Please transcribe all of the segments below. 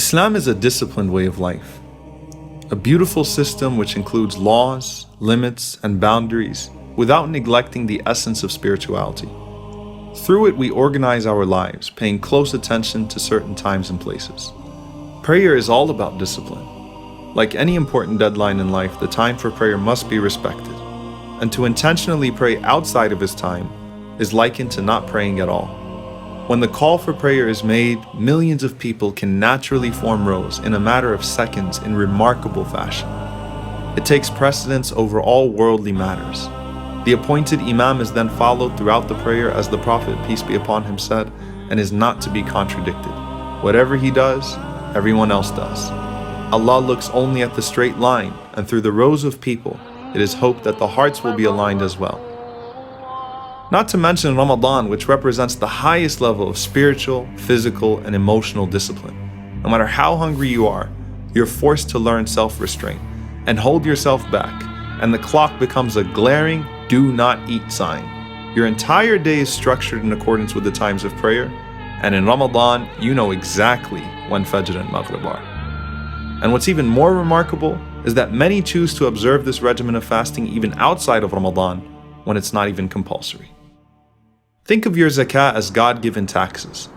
Islam is a disciplined way of life, a beautiful system which includes laws, limits, and boundaries without neglecting the essence of spirituality. Through it, we organize our lives, paying close attention to certain times and places. Prayer is all about discipline. Like any important deadline in life, the time for prayer must be respected. And to intentionally pray outside of his time is likened to not praying at all. When the call for prayer is made, millions of people can naturally form rows in a matter of seconds in remarkable fashion. It takes precedence over all worldly matters. The appointed imam is then followed throughout the prayer as the Prophet, peace be upon him, said, and is not to be contradicted. Whatever he does, everyone else does. Allah looks only at the straight line, and through the rows of people, it is hoped that the hearts will be aligned as well. Not to mention Ramadan, which represents the highest level of spiritual, physical, and emotional discipline. No matter how hungry you are, you're forced to learn self-restraint and hold yourself back, and the clock becomes a glaring do not eat sign. Your entire day is structured in accordance with the times of prayer, and in Ramadan, you know exactly when Fajr and Maghrib are. And what's even more remarkable is that many choose to observe this regimen of fasting even outside of Ramadan when it's not even compulsory. Think of your zakah as God-given taxes.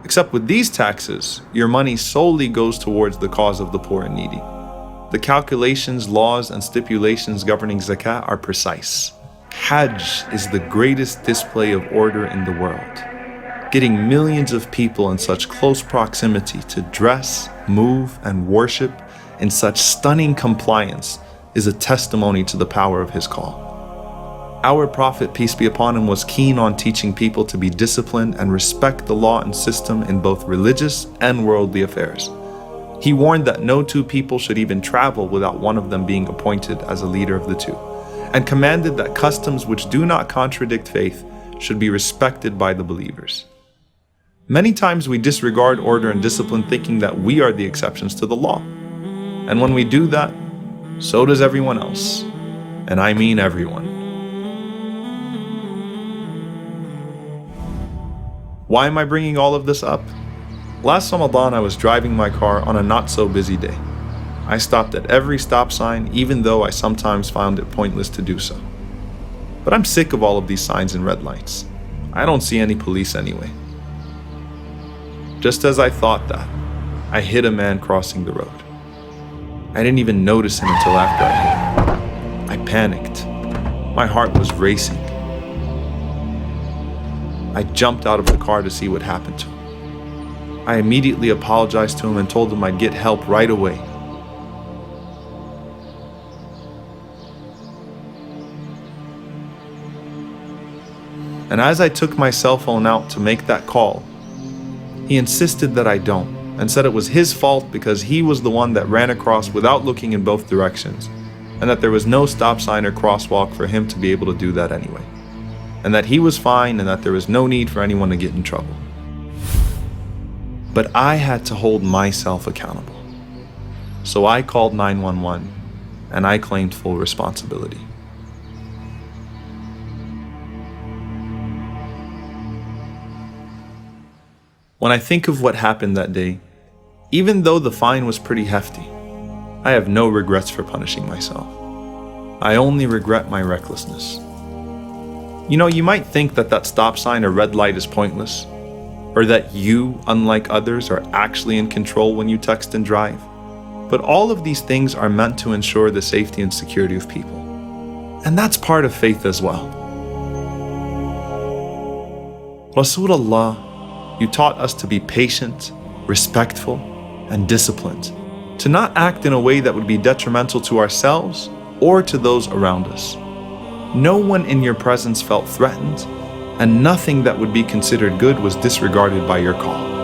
Except with these taxes, your money solely goes towards the cause of the poor and needy. The calculations, laws, and stipulations governing zakah are precise. Hajj is the greatest display of order in the world. Getting millions of people in such close proximity to dress, move, and worship in such stunning compliance is a testimony to the power of his call. Our Prophet, peace be upon him, was keen on teaching people to be disciplined and respect the law and system in both religious and worldly affairs. He warned that no two people should even travel without one of them being appointed as a leader of the two, and commanded that customs which do not contradict faith should be respected by the believers. Many times we disregard order and discipline thinking that we are the exceptions to the law. And when we do that, so does everyone else. And I mean everyone. Why am I bringing all of this up? Last Ramadan, I was driving my car on a not so busy day. I stopped at every stop sign, even though I sometimes found it pointless to do so. But I'm sick of all of these signs and red lights. I don't see any police anyway. Just as I thought that, I hit a man crossing the road. I didn't even notice him until after I hit him. I panicked. My heart was racing. I jumped out of the car to see what happened to him. I immediately apologized to him and told him I'd get help right away. And as I took my cell phone out to make that call, he insisted that I don't, and said it was his fault because he was the one that ran across without looking in both directions, and that there was no stop sign or crosswalk for him to be able to do that anyway, and that he was fine and that there was no need for anyone to get in trouble. But I had to hold myself accountable. So I called 911 and I claimed full responsibility. When I think of what happened that day, even though the fine was pretty hefty, I have no regrets for punishing myself. I only regret my recklessness. You know, you might think that that stop sign or red light is pointless, or that you, unlike others, are actually in control when you text and drive. But all of these things are meant to ensure the safety and security of people. And that's part of faith as well. Rasulullah, you taught us to be patient, respectful, and disciplined, to not act in a way that would be detrimental to ourselves or to those around us. No one in your presence felt threatened, and nothing that would be considered good was disregarded by your call.